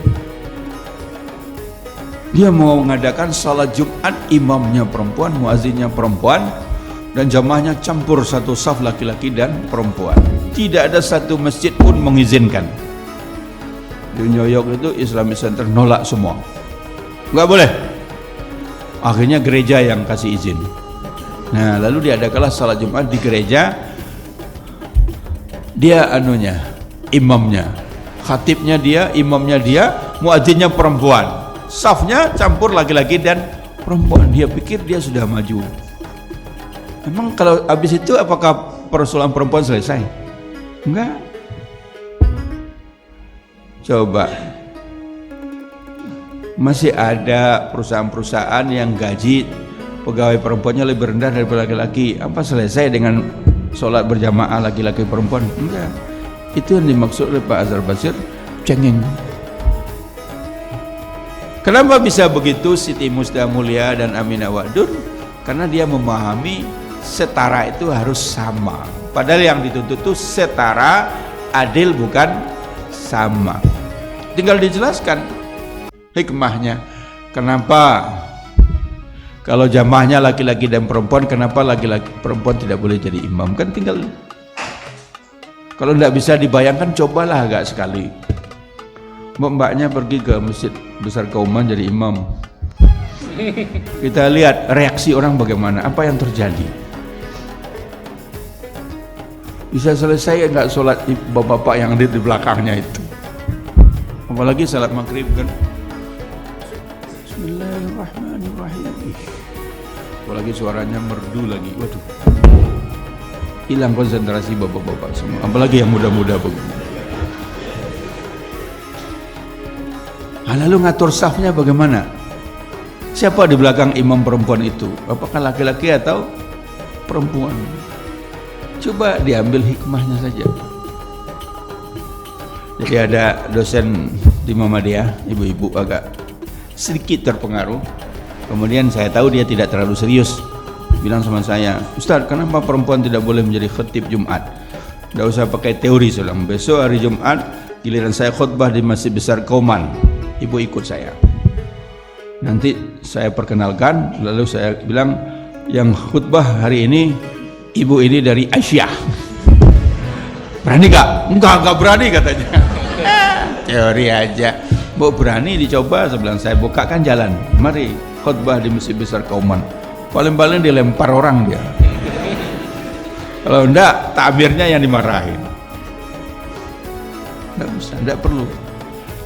Dia mau mengadakan salat Jumat, imamnya perempuan, muazzinnya perempuan, dan jamaahnya campur satu saf laki-laki dan perempuan. Tidak ada satu masjid pun mengizinkan. Di New York itu Islamic Center nolak semua, nggak boleh. Akhirnya gereja yang kasih izin. Nah, lalu diadakanlah salat Jumat di gereja. Dia imamnya, khatibnya dia, imamnya dia, muadzinnya perempuan, safnya campur laki-laki dan perempuan. Dia pikir dia sudah maju. Emang kalau habis itu apakah persoalan perempuan selesai? Enggak. Coba, masih ada perusahaan-perusahaan yang gaji pegawai perempuannya lebih rendah daripada laki-laki. Apa selesai dengan sholat berjamaah laki-laki perempuan? Enggak. Itu yang dimaksud oleh Pak Azhar Basir, cengeng. Kenapa bisa begitu Siti Musda Mulia dan Aminah Wadud? Karena dia memahami setara itu harus sama. Padahal yang dituntut itu setara, adil, bukan sama. Tinggal dijelaskan hikmahnya. Kenapa kalau jamaahnya laki-laki dan perempuan, kenapa laki-laki perempuan tidak boleh jadi imam? Kan tinggal, kalau tidak bisa dibayangkan, cobalah agak sekali. Mbaknya pergi ke Masjid Besar Kauman jadi imam. Kita lihat reaksi orang bagaimana, apa yang terjadi. Bisa selesai enggak sholat bapak-bapak yang ada di belakangnya itu? Apalagi salat maghrib kan. Bismillahirrahmanirrahim. Apalagi suaranya merdu lagi. Waduh, hilang konsentrasi bapak-bapak semua. Apalagi yang muda-muda begini. Nah, lalu ngatur safnya bagaimana? Siapa di belakang imam perempuan itu? Apakah laki-laki atau perempuan? Coba diambil hikmahnya saja. Jadi ada dosen di Muhammadiyah, ibu-ibu agak sedikit terpengaruh. Kemudian saya tahu dia tidak terlalu serius. Bilang sama saya, Ustaz, kenapa perempuan tidak boleh menjadi khatib Jumat? Tidak usah pakai teori, saudara. Besok hari Jumat, giliran saya khutbah di Masjid Besar Kauman, ibu ikut saya. Nanti saya perkenalkan, lalu saya bilang, yang khutbah hari ini ibu ini dari Aisyah. Berani gak? Enggak berani katanya. Teori aja. Mau berani dicoba, saya bilang, saya bukakan jalan. Mari khutbah di Masjid Besar Kauman. Paling-paling dilempar orang dia. Kalau enggak, takbirnya yang dimarahin. Enggak bisa, enggak perlu.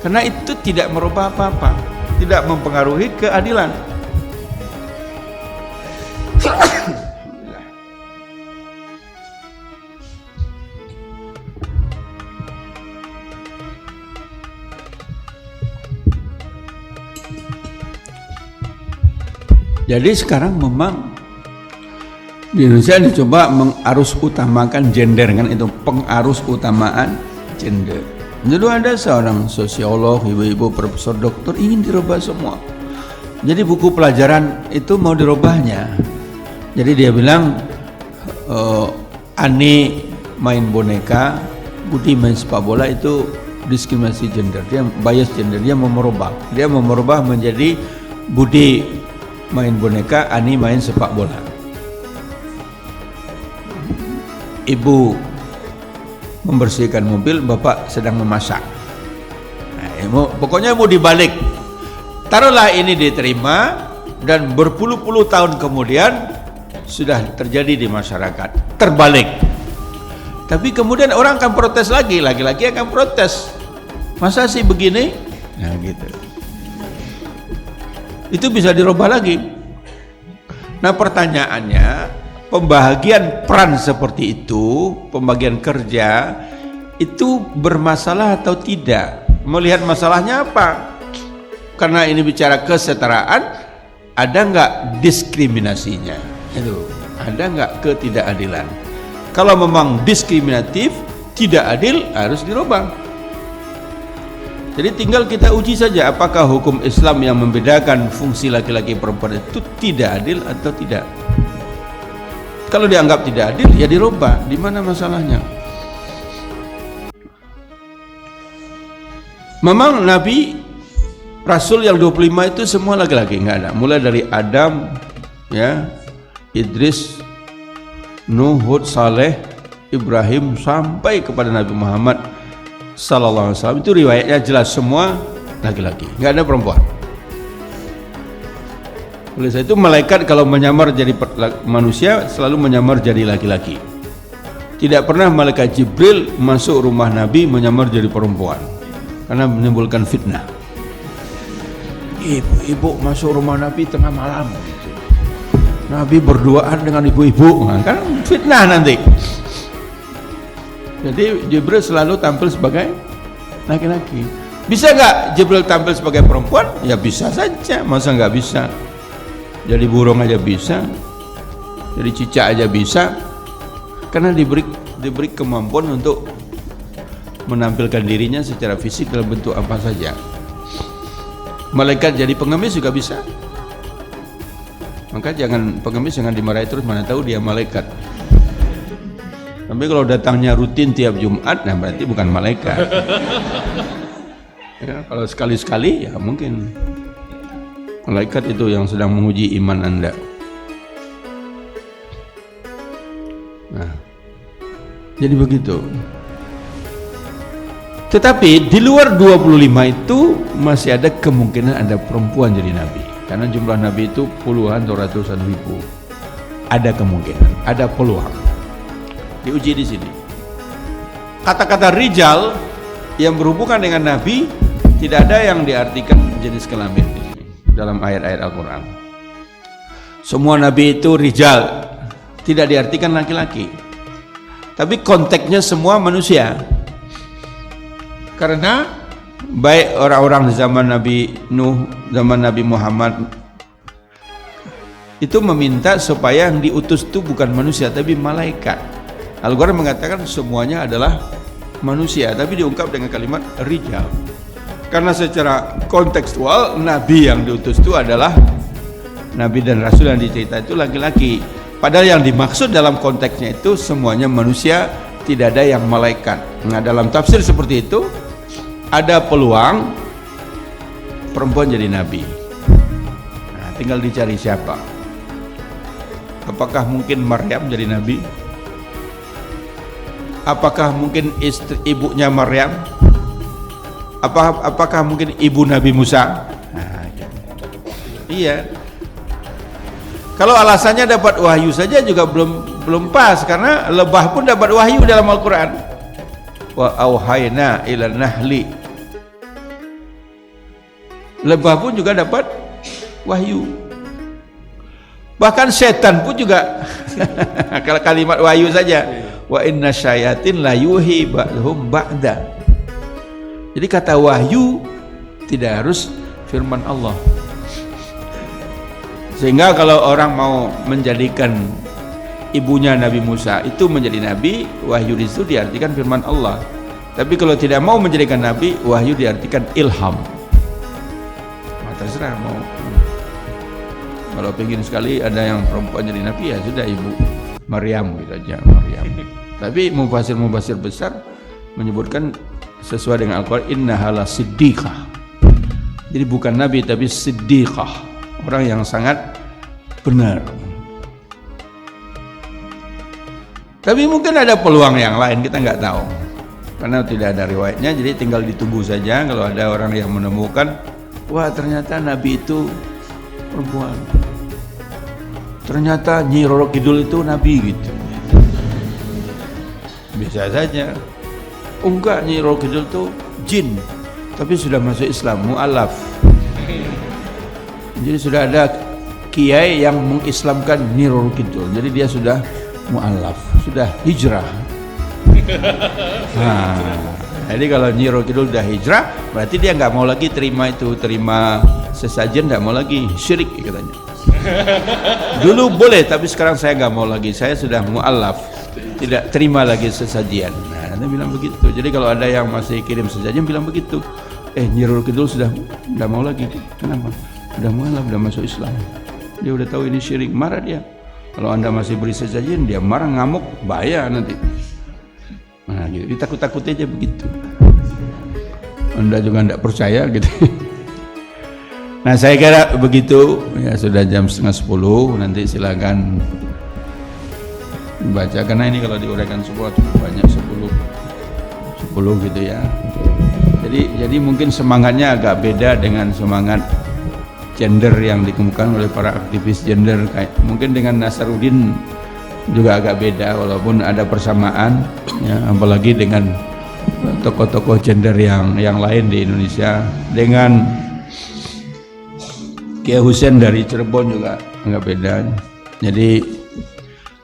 Karena itu tidak merubah apa-apa, tidak mempengaruhi keadilan. Jadi sekarang memang di Indonesia dicoba mengarus utamakan gender, kan itu pengarus utamaan gender. Dulu ada seorang sosiolog, ibu-ibu profesor doktor ingin dirubah semua. Jadi buku pelajaran itu mau dirubahnya. Jadi dia bilang Ani main boneka, Budi main sepak bola, itu diskriminasi gender. Dia bias gender, dia mau merubah menjadi Budi main boneka, Ani main sepak bola. Ibu membersihkan mobil, bapak sedang memasak. Nah, pokoknya mau dibalik. Taruhlah ini diterima, dan berpuluh-puluh tahun kemudian sudah terjadi di masyarakat terbalik. Tapi kemudian orang akan protes lagi, laki-laki akan protes. Masa sih begini? Nah gitu. Itu bisa dirubah lagi. Nah pertanyaannya, pembagian peran seperti itu, pembagian kerja itu bermasalah atau tidak? Melihat masalahnya apa? Karena ini bicara kesetaraan, ada nggak diskriminasinya? Itu ada nggak ketidakadilan? Kalau memang diskriminatif, tidak adil, harus dirubah. Jadi tinggal kita uji saja apakah hukum Islam yang membedakan fungsi laki-laki perempuan itu tidak adil atau tidak. Kalau dianggap tidak adil, ya dirubah. Di mana masalahnya? Memang Nabi Rasul yang 25 itu semua laki-laki, enggak ada. Mulai dari Adam, ya, Idris, Nuh, Hud, Saleh, Ibrahim, sampai kepada Nabi Muhammad sallallahu alaihi wasallam, itu riwayatnya jelas semua laki-laki, enggak ada perempuan. Oleh sebab itu malaikat kalau menyamar jadi manusia selalu menyamar jadi laki-laki. Tidak pernah malaikat Jibril masuk rumah Nabi menyamar jadi perempuan, karena menimbulkan fitnah. Ibu-ibu masuk rumah Nabi tengah malam, Nabi berduaan dengan ibu-ibu, nah, kan fitnah nanti. Jadi Jibril selalu tampil sebagai laki-laki. Bisa nggak Jibril tampil sebagai perempuan? Ya bisa saja, masa nggak bisa? Jadi burung aja bisa, jadi cicak aja bisa, karena diberi kemampuan untuk menampilkan dirinya secara fisik dalam bentuk apa saja. Malaikat jadi pengemis juga bisa. Maka pengemis jangan dimarahi terus, mana tahu dia malaikat. Tapi kalau datangnya rutin tiap Jumat, nah berarti bukan malaikat. Ya, kalau sekali-sekali ya mungkin malaikat itu yang sedang menguji iman Anda. Nah, jadi begitu. Tetapi di luar 25 itu masih ada kemungkinan ada perempuan jadi nabi. Karena jumlah nabi itu puluhan atau ratusan ribu. Ada kemungkinan, ada peluang. Diuji di sini. Kata-kata rijal yang berhubungan dengan nabi tidak ada yang diartikan jenis kelamin di sini dalam ayat-ayat Al-Quran. Semua nabi itu rijal, tidak diartikan laki-laki. Tapi konteksnya semua manusia. Karena baik orang-orang di zaman Nabi Nuh, zaman Nabi Muhammad itu meminta supaya yang diutus itu bukan manusia tapi malaikat. Al-Quran mengatakan semuanya adalah manusia, tapi diungkap dengan kalimat rijal. Karena secara kontekstual Nabi yang diutus itu adalah Nabi dan Rasul yang dicerita itu laki-laki. Padahal yang dimaksud dalam konteksnya itu semuanya manusia, tidak ada yang malaikat. Nah dalam tafsir seperti itu ada peluang perempuan jadi nabi. Nah, tinggal dicari siapa. Apakah mungkin Maryam jadi nabi? Apakah mungkin ibunya Maryam? Apakah mungkin ibu Nabi Musa? Nah, iya. Kalau alasannya dapat wahyu saja juga belum pas, karena lebah pun dapat wahyu dalam Al-Quran. Wa auhayna ila nahli. Lebah pun juga dapat wahyu. Bahkan setan pun juga kalau kalimat wahyu saja. Wa inna syayatin la yuhi ba'dhum ba'da. Jadi kata wahyu tidak harus firman Allah. Sehingga kalau orang mau menjadikan ibunya Nabi Musa itu menjadi nabi, wahyu di situ diartikan firman Allah. Tapi kalau tidak mau menjadikan nabi, wahyu diartikan ilham. Nah, terserah mau. Kalau pengen sekali ada yang perempuan jadi nabi, ya sudah ibu Maryam gitu aja, Maryam. Tapi mufasir besar menyebutkan sesuai dengan Al-Quran, innaha la siddiqah. Jadi bukan nabi tapi siddiqah, orang yang sangat benar. Tapi mungkin ada peluang yang lain, kita nggak tahu karena tidak ada riwayatnya. Jadi tinggal ditunggu saja kalau ada orang yang menemukan, wah ternyata nabi itu perempuan, ternyata Nyi Roro Kidul itu nabi gitu. Bisa saja. Enggak, Nyi Roro Kidul itu jin, tapi sudah masuk Islam, mu'alaf. Jadi sudah ada kiai yang mengislamkan Nyi Roro Kidul. Jadi dia sudah mu'alaf, sudah hijrah. Nah, jadi kalau Nyi Roro Kidul sudah hijrah, berarti dia nggak mau lagi terima sesajen, nggak mau lagi, syirik katanya. Dulu boleh, tapi sekarang saya nggak mau lagi, saya sudah mu'alaf, tidak terima lagi sesajian. Nah, dia bilang begitu. Jadi kalau ada yang masih kirim sesajian bilang begitu, Nyi Roro Kidul sudah tidak mau lagi. Kenapa? Udah mu'alaf, udah masuk Islam. Dia udah tahu ini syirik, marah dia. Kalau anda masih beri sesajian, dia marah, ngamuk, bahaya nanti. Nah, gitu. Ditakut-takuti aja begitu. Anda juga tidak percaya gitu. Nah, saya kira begitu. Ya sudah jam 9:30, nanti silakan baca, karena ini kalau diuraikan semua cukup banyak, 10 gitu ya. Jadi mungkin semangatnya agak beda dengan semangat gender yang dikemukakan oleh para aktivis gender. Mungkin dengan Nasaruddin juga agak beda, walaupun ada persamaan ya, apalagi dengan tokoh-tokoh gender yang lain di Indonesia. Dengan Kiai Husain dari Cirebon juga agak beda. Jadi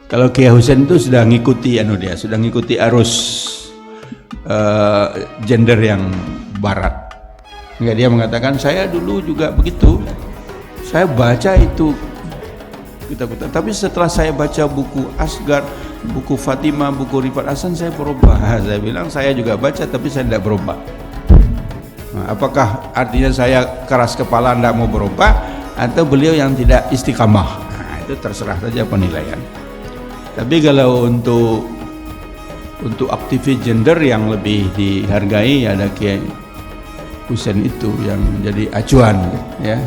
kalau Kiai Husain itu sudah ngikuti arus gender yang barat. Enggak, dia mengatakan saya dulu juga begitu. Saya baca itu kitab-kitab, tapi setelah saya baca buku Asgar, buku Fatimah, buku Rifat Hasan, saya berubah. Saya bilang saya juga baca tapi saya tidak berubah. Nah, apakah artinya saya keras kepala tidak mau berubah, atau beliau yang tidak istiqamah? Nah, itu terserah saja penilaian. Tapi kalau untuk aktivis gender yang lebih dihargai, ada Kiai Husain itu yang jadi acuan ya.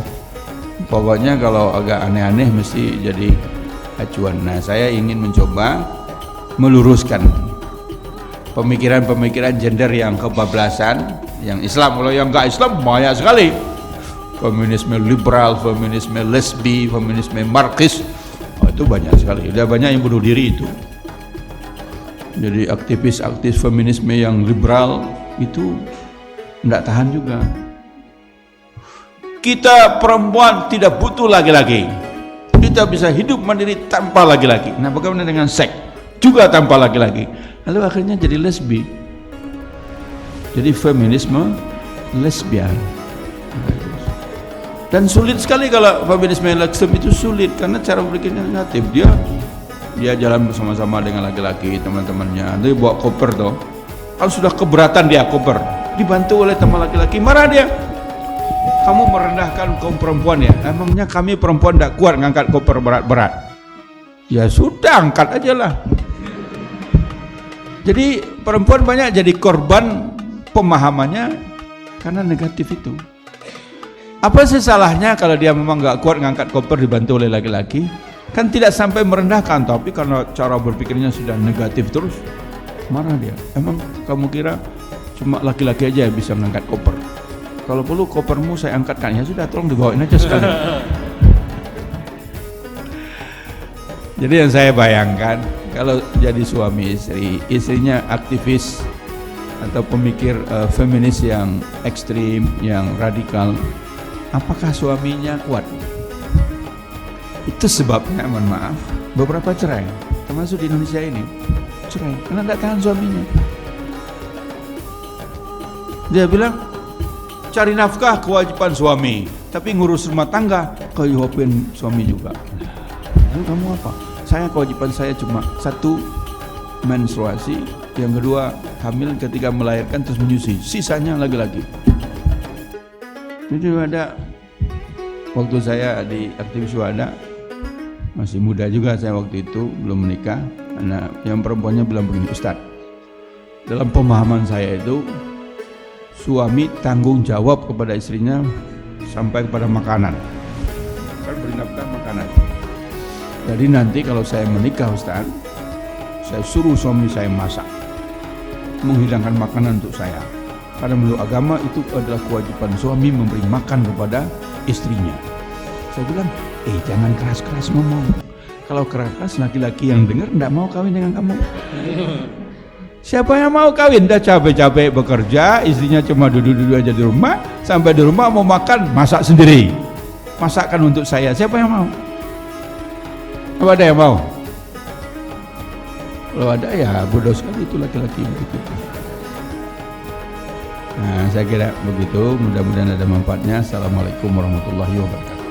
Pokoknya kalau agak aneh-aneh mesti jadi acuan. Nah, saya ingin mencoba meluruskan pemikiran-pemikiran gender yang kebablasan, yang Islam. Kalau yang enggak Islam banyak sekali. Feminisme liberal, feminisme lesbi, feminisme marxis, itu banyak sekali. Udah banyak yang bunuh diri itu. Jadi aktivis feminisme yang liberal itu enggak tahan juga. Kita perempuan tidak butuh laki-laki. Kita bisa hidup mandiri tanpa laki-laki. Nah, bagaimana dengan seks? Juga tanpa laki-laki. Lalu akhirnya jadi lesbi. Jadi feminisme lesbian. Dan sulit sekali kalau feminisme lesbian itu sulit, karena cara berpikirnya negatif. Dia jalan bersama-sama dengan laki-laki, teman-temannya. Dia bawa koper toh. Kalau sudah keberatan dia koper, dibantu oleh teman laki-laki, marah dia. Kamu merendahkan kaum perempuan ya? Emangnya kami perempuan tidak kuat ngangkat koper berat-berat? Ya sudah, angkat aja lah. Jadi perempuan banyak jadi korban pemahamannya Karena negatif itu. Apa sih salahnya kalau dia memang nggak kuat ngangkat koper dibantu oleh laki-laki? Kan tidak sampai merendahkan, tapi karena cara berpikirnya sudah negatif terus, marah dia. Emang kamu kira cuma laki-laki aja yang bisa mengangkat koper? Kalau perlu kopermu saya angkatkan, ya sudah tolong dibawain aja sekali. Jadi yang saya bayangkan kalau jadi suami istri, istrinya aktivis atau pemikir feminis yang ekstrim, yang radikal, apakah suaminya kuat? Itu sebabnya, mohon maaf, beberapa cerai, termasuk di Indonesia ini, cerai karena tidak tahan suaminya. Dia bilang cari nafkah kewajiban suami, tapi ngurus rumah tangga kewajiban suami juga. Lalu kamu apa? Saya kewajiban saya cuma satu, menstruasi, yang kedua hamil ketika melahirkan terus menyusui, sisanya laki-laki. Jadi ada waktu saya di aktivis Syuhada, masih muda juga saya waktu itu, belum menikah. Karena yang perempuannya bilang begini, Ustaz, dalam pemahaman saya itu suami tanggung jawab kepada istrinya sampai kepada makanan, kan beri nafkah makanan. Jadi nanti kalau saya menikah Ustaz, saya suruh suami saya masak, menghidangkan makanan untuk saya. Karena menurut agama itu adalah kewajiban suami memberi makan kepada istrinya. Saya bilang, jangan keras-keras ngomong. Kalau keras-keras laki-laki yang dengar tidak mau kawin dengan kamu. Siapa yang mau kawin? Dah capek-capek bekerja, istrinya cuma duduk-duduk aja di rumah, sampai di rumah mau makan, masak sendiri. Masakan untuk saya, siapa yang mau? Apa ada yang mau? Kalau ada ya bodoh sekali itu laki-laki begitu. Nah, saya kira begitu, mudah-mudahan ada manfaatnya. Assalamualaikum warahmatullahi wabarakatuh.